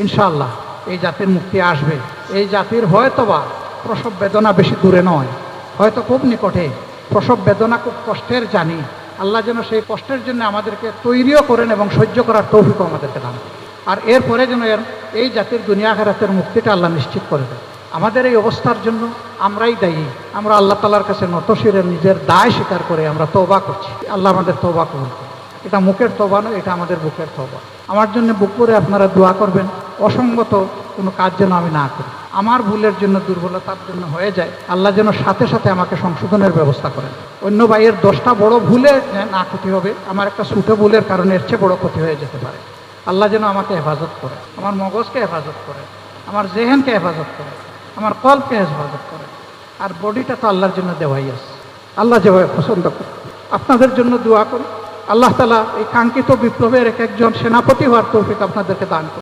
ইনশাআল্লাহ এই জাতির মুক্তি আসবে। এই জাতির হয়তোবা প্রসব বেদনা বেশি দূরে নয়, হয়তো খুব নিকটে। প্রসব বেদনা খুব কষ্টের জানি, আল্লাহ যেন সেই কষ্টের জন্য আমাদেরকে তৈরিও করেন এবং সহ্য করার তৌফিকও আমাদেরকে দান করেন। আর এরপরে যেন এই জাতির দুনিয়া আখিরাতের মুক্তিটা আল্লাহ নিশ্চিত করে দেন। আমাদের এই অবস্থার জন্য আমরাই দায়ী। আমরা আল্লাহ তাআলার কাছে নতশিরে নিজের দায় স্বীকার করে আমরা তওবা করছি। আল্লাহ আমাদের তওবা কবুল করুন। এটা মুখের তওবা নয়, এটা আমাদের বুকের তওবা। আমার জন্য বুক করে আপনারা দোয়া করবেন, অসঙ্গত কোনো কাজ যেন আমি না করি। আমার ভুলের জন্য, দুর্বলতার জন্য হয়ে যায়, আল্লাহ যেন সাথে সাথে আমাকে সংশোধনের ব্যবস্থা করেন। অন্য ভাইয়ের 10টা বড় ভুলে না ক্ষতি হবে, আমার একটা ছোটো ভুলের কারণে এর চেয়ে বড় ক্ষতি হয়ে যেতে পারে। আল্লাহ যেন আমাকে হেফাজত করে, আমার মগজকে হেফাজত করে, আমার জেহেনকে হেফাজত করে, আমার কলবকে হেফাজত করে। আর বডিটা তো আল্লাহর জন্য দেওয়াই আছে, আল্লাহ যেভাবে পছন্দ করে। আপনাদের জন্য দোয়া করি, আল্লাহ তাআলা এই কাঙ্ক্ষিত বিপ্লবের এক একজন সেনাপতি হওয়ার তৌফিক আপনাদেরকে দান করুন।